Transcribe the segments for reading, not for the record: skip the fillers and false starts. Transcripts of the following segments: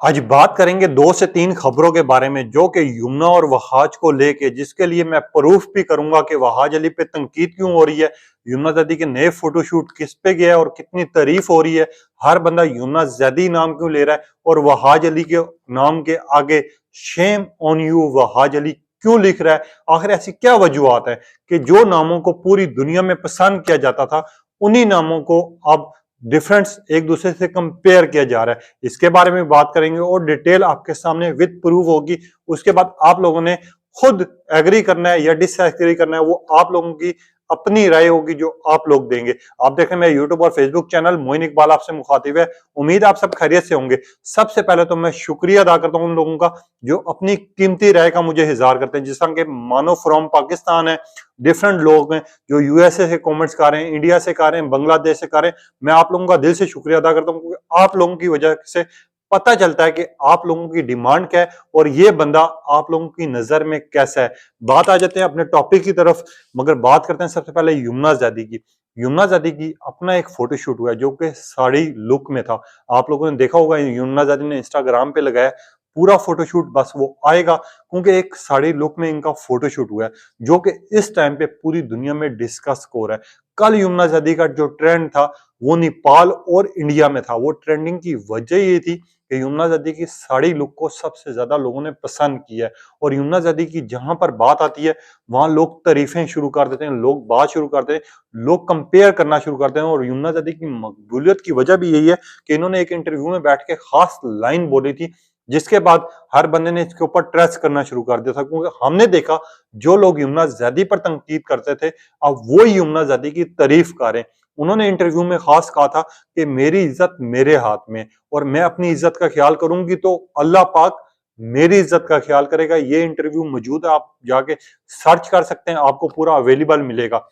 आज बात करेंगे 2 से 3 खबरों के बारे में जो कि यमुना और वहाज को लेके, जिसके लिए मैं प्रूफ भी करूंगा कि वहाज अली पे तनकीद क्यों हो रही है। यमुना जैदी के नए फोटोशूट किस पे गया है और कितनी तारीफ हो रही है। हर बंदा यमुना जैदी नाम क्यों ले रहा है और वहाज अली के नाम के आगे shame on you Wahaj Ali क्यों लिख रहा है। आखिर ऐसी क्या वजूहत है कि जो नामों को पूरी दुनिया में पसंद किया जाता था, उन्हीं नामों को अब डिफरेंस एक दूसरे से कंपेयर किया जा रहा है। इसके बारे में बात करेंगे और डिटेल आपके सामने विद प्रूफ होगी। उसके बाद आप लोगों ने खुद एग्री करना है या डिसएग्री करना है, वो आप लोगों की अपनी राय होगी जो आप लोग देंगे। आप देखें मेरा यूट्यूब और फेसबुक चैनल मोइन इकबाल आपसे मुखातिब है। उम्मीद आप सब खैरियत से होंगे। सबसे पहले तो मैं शुक्रिया अदा करता हूं उन लोगों का जो अपनी कीमती राय का मुझे इज़हार करते हैं, जिस तरह के मानो फ्रॉम पाकिस्तान है, डिफरेंट लोग हैं जो यूएसए से कमेंट्स कर रहे हैं, इंडिया से कर रहे हैं, बांग्लादेश से कर रहे हैं। मैं आप लोगों का दिल से शुक्रिया अदा करता हूं क्योंकि आप लोगों की वजह से पता चलता है कि आप लोगों की डिमांड क्या है और ये बंदा आप लोगों की नजर में कैसा है। बात आ जाते हैं अपने टॉपिक की तरफ, मगर बात करते हैं सबसे पहले यमुना जैदी की। यमुना जैदी की अपना एक फोटोशूट हुआ है जो कि साड़ी लुक में था। आप लोगों ने देखा होगा यमुना जैदी ने इंस्टाग्राम पे लगाया पूरा फोटोशूट, बस वो आएगा क्योंकि एक साड़ी लुक में इनका फोटोशूट हुआ है जो कि इस टाइम पे पूरी दुनिया में डिस्कस हो रहा है। कल यमुना जैदी का जो ट्रेंड था वो नेपाल और इंडिया में था। वो ट्रेंडिंग की वजह ये थी कि यमुना जैदी की साड़ी लुक को सबसे ज्यादा लोगों ने पसंद किया है और यमुना जैदी की जहां पर बात आती है वहां लोग तारीफें शुरू कर देते हैं, लोग बात शुरू करते हैं, लोग कंपेयर करना शुरू करते हैं। और यमुना जैदी की मकबूलियत की वजह भी यही है कि इन्होंने एक इंटरव्यू में बैठ के खास लाइन बोली थी, जिसके बाद हर बंदे ने इसके ऊपर ट्रेस करना शुरू कर दिया था। क्योंकि हमने देखा जो लोग यमुना जैदी पर तनकीद करते थे अब वो यमुना जैदी की तारीफ कर रहे हैं। उन्होंने इंटरव्यू में खास कहा था कि मेरी इज्जत मेरे हाथ में और मैं अपनी इज्जत का ख्याल करूंगी तो अल्लाह पाक मेरी इज्जत का ख्याल करेगा। ये इंटरव्यू मौजूद है, आप जाके सर्च कर सकते हैं, आपको पूरा अवेलेबल मिलेगा।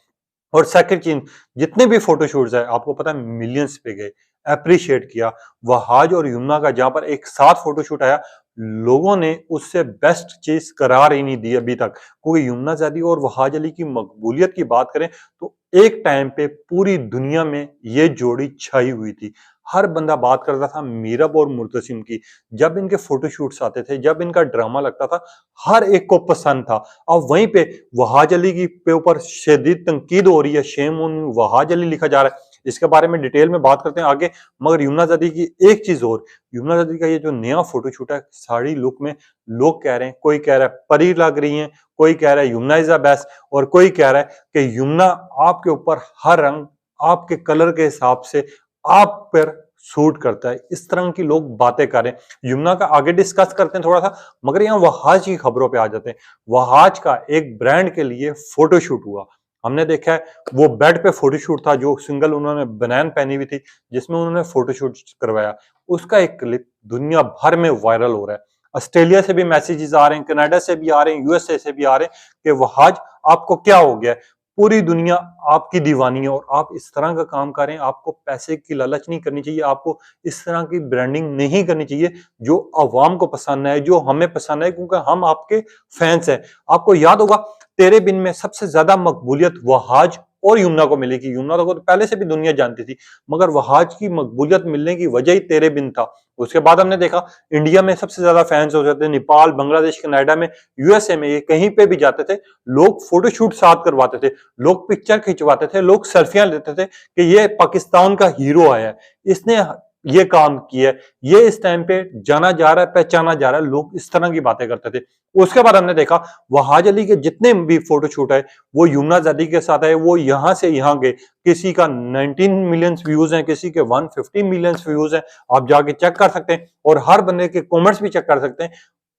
और सेकंड चीज, जितने भी फोटोशूट्स है आपको पता है मिलियंस पे गए, अप्रिशिएट किया। वहाज और यमुना का जहां पर एक साथ फोटोशूट आया, लोगों ने उससे बेस्ट चीज करार ही नहीं दी अभी तक। क्योंकि यमुना जैदी और वहाज अली की मकबूलियत की बात करें तो एक टाइम पे पूरी दुनिया में ये जोड़ी छाई हुई थी। हर बंदा बात करता था मीरब और मुर्तसिम की। जब इनके फोटोशूट्स आते थे, जब इनका ड्रामा लगता था, हर एक को पसंद था। अब वहीं पे वहाज अली की पे ऊपर शदीद तनकीद हो रही है, शेम ऑन वहाज अली लिखा जा रहा है। इसके बारे में डिटेल में बात करते हैं आगे। मगर यमुना जैदी की एक चीज और, यमुना जैदी का ये जो नया फोटोशूट है साड़ी लुक में, लोग कह रहे हैं, कोई कह रहा है परी लग रही है, कोई कह रहा है यमुना इज द बेस्ट, और कोई कह रहा है कि यमुना आपके ऊपर हर रंग आपके कलर के हिसाब से आप पर सूट करता है। इस तरह की लोग बातें कर रहे हैं। यमुना का आगे डिस्कस करते हैं थोड़ा सा, मगर यहाँ वहाज की खबरों पे आ जाते हैं। वहाज का एक ब्रांड के लिए फोटोशूट हुआ, हमने देखा है। वो बेड पे फोटोशूट था जो सिंगल उन्होंने बनैन पहनी हुई थी, जिसमें उन्होंने फोटोशूट करवाया। उसका एक क्लिप दुनिया भर में वायरल हो रहा है। ऑस्ट्रेलिया से भी मैसेजेस आ रहे हैं, कनाडा से भी आ रहे हैं, यूएसए से भी आ रहे हैं कि वहाज आपको क्या हो गया है, पूरी दुनिया आपकी दीवानी है और आप इस तरह का काम कर रहे हैं। आपको पैसे की लालच नहीं करनी चाहिए, आपको इस तरह की ब्रांडिंग नहीं करनी चाहिए जो अवाम को पसंद है, जो हमें पसंद है, क्योंकि हम आपके फैंस हैं। आपको याद होगा तेरे बिन में सबसे ज्यादा मकबूलियत वहाज और यमुना को मिलेगी। यमुना को तो पहले से भी दुनिया जानती थी, मगर वहाज की मकबूलियत मिलने की वजह ही तेरे बिन था। उसके बाद हमने देखा इंडिया में सबसे ज्यादा फैंस हो जाते हैं, नेपाल, बांग्लादेश, कनाडा में, यूएसए में, ये कहीं पे भी जाते थे लोग फोटोशूट साथ करवाते थे, लोग पिक्चर खिंचवाते थे, लोग सेल्फियां लेते थे कि ये पाकिस्तान का हीरो आया है, इसने ये काम किया है, ये इस टाइम पे जाना जा रहा है, पहचाना जा रहा है। लोग इस तरह की बातें करते थे। उसके बाद हमने देखा वहाज अली के जितने भी फोटोशूट है वो यमुना जैदी के साथ है। वो यहां से यहां गए, किसी का 19 मिलियन व्यूज हैं, किसी के 150 मिलियन व्यूज हैं। आप जाके चेक कर सकते हैं और हर बंदे के कमेंट्स भी चेक कर सकते हैं,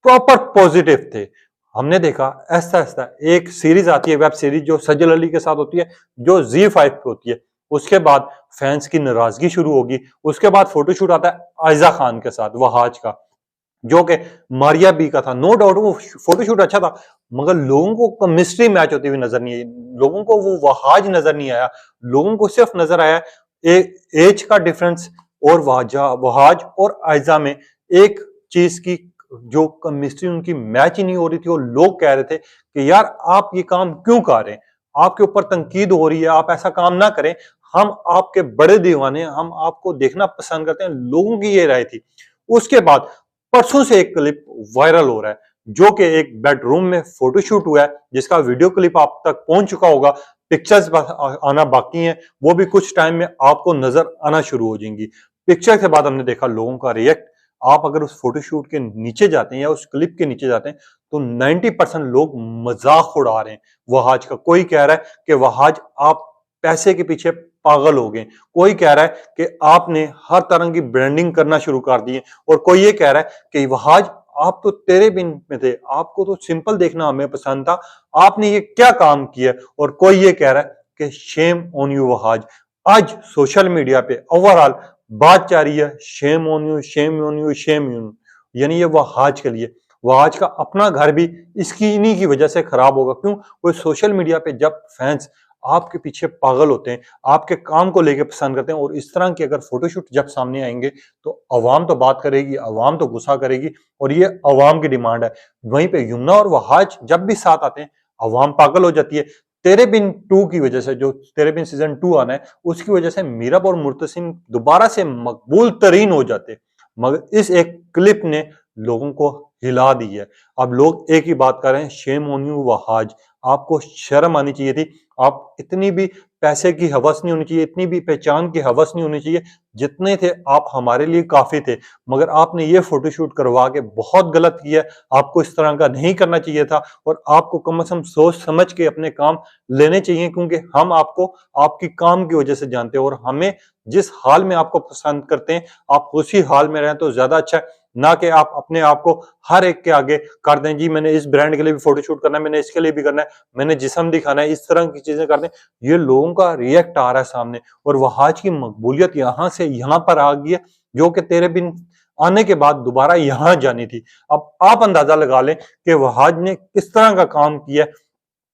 प्रॉपर पॉजिटिव थे। हमने देखा ऐसा ऐसा एक सीरीज आती है, वेब सीरीज जो सजल अली के साथ होती है, जो Z5 पे होती है। उसके बाद फैंस की नाराजगी शुरू होगी। उसके बाद फोटोशूट आता है आयजा खान के साथ वहाज का, जो कि मारिया बी का था। नो डाउट वो फोटोशूट अच्छा था, मगर लोगों को केमिस्ट्री मैच होती हुई नजर नहीं आई, लोगों को वो वहाज नजर नहीं आया। लोगों को सिर्फ नजर आया एज का डिफरेंस और वहाज और आयजा में एक चीज की जो केमिस्ट्री उनकी मैच ही नहीं हो रही थी। और लोग कह रहे थे कि यार आप ये काम क्यों कर रहे हैं, आपके ऊपर तनकीद हो रही है, आप ऐसा काम ना करें, हम आपके बड़े दीवाने, हम आपको देखना पसंद करते हैं। लोगों की ये राय थी। उसके बाद परसों से एक क्लिप वायरल हो रहा है जो कि एक बेडरूम में फोटोशूट हुआ है, जिसका वीडियो क्लिप आप तक पहुंच चुका होगा। पिक्चर्स आना बाकी हैं, वो भी कुछ टाइम में आपको नजर आना शुरू हो जाएंगी। पिक्चर के बाद हमने देखा लोगों का रिएक्ट। आप अगर उस फोटोशूट के नीचे जाते हैं या उस क्लिप के नीचे जाते हैं तो 90% लोग मजाक उड़ा रहे हैं वहाज का। कोई कह रहा है कि वहाज आप पैसे के पीछे पागल हो गए, कोई कह रहा है कि आपने हर तरह की ब्रांडिंग करना शुरू कर दी है, और कोई ये कह रहा है कि वहाज आप तो तेरे बिन में थे, आपको तो सिंपल देखना हमें पसंद था, आपने ये क्या काम किया। और कोई ये कह रहा है कि शेम ऑन यू वहाज। आज सोशल मीडिया पे ओवरऑल बात जा रही है shame on you, shame on you, shame on you, यानी ये वहाज के लिए। वहाज का अपना घर भी इसकी इन्हीं की वजह से खराब होगा। क्यों? कोई सोशल मीडिया पे जब फैंस आपके पीछे पागल होते हैं, आपके काम को लेके पसंद करते हैं, और इस तरह की अगर फोटोशूट जब सामने आएंगे तो अवाम तो बात करेगी, अवाम तो गुस्सा करेगी, और ये अवाम की डिमांड है। वहीं पे यमुना और वहाज जब भी साथ आते हैं अवाम पागल हो जाती है। तेरे बिन 2 की वजह से, जो तेरे बिन सीजन 2 आना है उसकी वजह से मीरब और मुर्तसिम दोबारा से मकबूल तरीन हो जाते, मगर इस एक क्लिप ने लोगों को हिला दी है। अब लोग एक ही बात कर रहे हैं, शेम ऑन यू वहाज, आपको शर्म आनी चाहिए थी। आप इतनी भी पैसे की हवस नहीं होनी चाहिए, इतनी भी पहचान की हवस नहीं होनी चाहिए। जितने थे आप हमारे लिए काफी थे, मगर आपने ये फोटोशूट करवा के बहुत गलत किया। आपको इस तरह का नहीं करना चाहिए था, और आपको कम से कम सोच समझ के अपने काम लेने चाहिए, क्योंकि हम आपको आपकी काम की वजह से जानते हैं, और हमें जिस हाल में आपको पसंद करते हैं आप उसी हाल में रहें तो ज्यादा अच्छा है। ना कि आप अपने आप को हर एक के आगे कर दें, जी मैंने इस ब्रांड के लिए भी फोटोशूट करना है, मैंने इसके लिए भी करना है, मैंने जिस्म दिखाना है, इस तरह की चीजें कर दें। ये लोगों का रिएक्ट आ रहा है सामने, और वहाज की मकबूलियत यहां से यहां पर आ गई है, जो कि तेरे बिन आने के बाद दोबारा यहां जानी थी। अब आप अंदाजा लगा लें कि वहाज ने किस तरह का काम किया।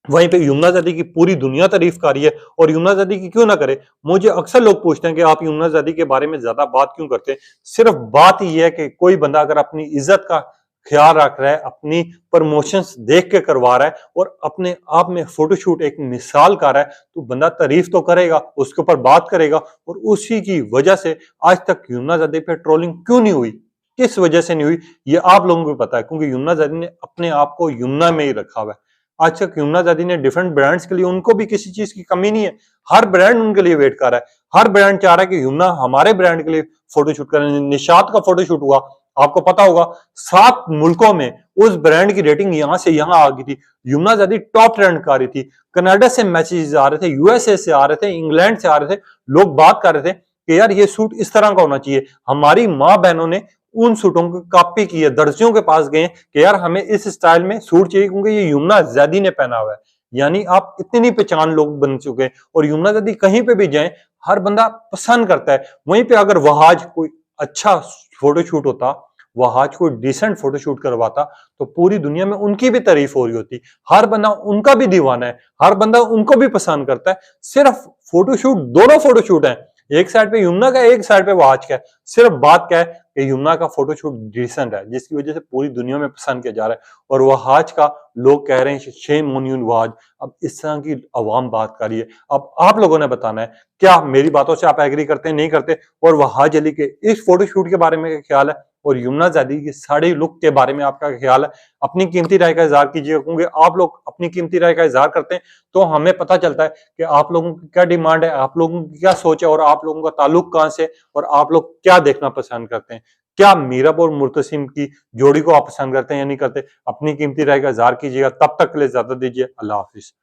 वहीं पे यमुना ज़ैदी की पूरी दुनिया तारीफ कर रही है, और यमुना ज़ैदी की क्यों ना करे। मुझे अक्सर लोग पूछते हैं कि आप यमुना ज़ैदी के बारे में ज्यादा बात क्यों करते हैं। सिर्फ बात ही है कि कोई बंदा अगर अपनी इज्जत का ख्याल रख रहा है, अपनी प्रमोशंस देख के करवा रहा है, और अपने आप में फोटोशूट एक मिसाल कर रहा है, तो बंदा तारीफ तो करेगा, उसके ऊपर बात करेगा। और उसी की वजह से आज तक यमुना ज़ैदी पे ट्रोलिंग क्यों नहीं हुई, किस वजह से नहीं हुई, ये आप लोगों को पता है, क्योंकि यमुना ज़ैदी ने अपने आप को यमुना में ही रखा हुआ है। आज तक यमुना ज़ैदी ने डिफरेंट ब्रांड्स के लिए, उनको भी किसी चीज की कमी नहीं है, हर ब्रांड उनके लिए वेट कर रहा है, हर ब्रांड चाह रहा है कि यमुना हमारे ब्रांड के लिए फोटोशूट करें। निशात का फोटोशूट हुआ, आपको पता होगा 7 मुल्कों में उस ब्रांड की रेटिंग यहां से यहां आ गई थी। यमुना ज़ैदी टॉप ट्रेंड कर रही थी, कनाडा से मैसेजेस आ रहे थे, यूएसए से आ रहे थे, इंग्लैंड से आ रहे थे, लोग बात कर रहे थे कि यार ये सूट इस तरह का होना चाहिए। हमारी माँ बहनों ने उन सूटों की कॉपी की है, दर्जियों के पास गए कि यार हमें इस स्टाइल में सूट चाहिए, क्योंकि ये यमुना ज़ैदी ने पहना हुआ है। यानी आप इतनी पहचान लोग बन चुके हैं, और यमुना ज़ैदी कहीं पे भी जाए हर बंदा पसंद करता है। वहीं पे अगर वहाज कोई अच्छा फोटोशूट होता, वहाज कोई डिसेंट फोटोशूट करवाता, तो पूरी दुनिया में उनकी भी तारीफ हो रही होती। हर बंदा उनका भी दीवाना है, हर बंदा उनको भी पसंद करता है। सिर्फ फोटोशूट, दोनों फोटोशूट हैं, एक साइड पे यमुना का, एक साइड पे वहाज का है। सिर्फ बात क्या है कि यमुना का फोटोशूट डिसेंट है, जिसकी वजह से पूरी दुनिया में पसंद किया जा रहा है, और वहाज का लोग कह रहे हैं शेम ऑन यू वहाज। अब इस तरह की अवाम बात कर रही है। अब आप लोगों ने बताना है, क्या मेरी बातों से आप एग्री करते हैं, नहीं करते, और वहाज अली के इस फोटोशूट के बारे में क्या ख्याल है, और यमुना ज़ैदी की साड़ी लुक के बारे में आपका ख्याल है। अपनी कीमती राय का इजहार कीजिएगा, क्योंकि आप लोग अपनी कीमती राय का इजहार करते हैं तो हमें पता चलता है कि आप लोगों की क्या डिमांड है, आप लोगों की क्या सोच है, और आप लोगों का ताल्लुक कहां से, और आप लोग क्या देखना पसंद करते हैं। क्या मीरब और मुर्तसिम की जोड़ी को आप पसंद करते हैं या नहीं करते। अपनी कीमती राय का इजहार कीजिएगा। तब तक के लिए इजाजत दीजिए। अल्लाह हाफिज।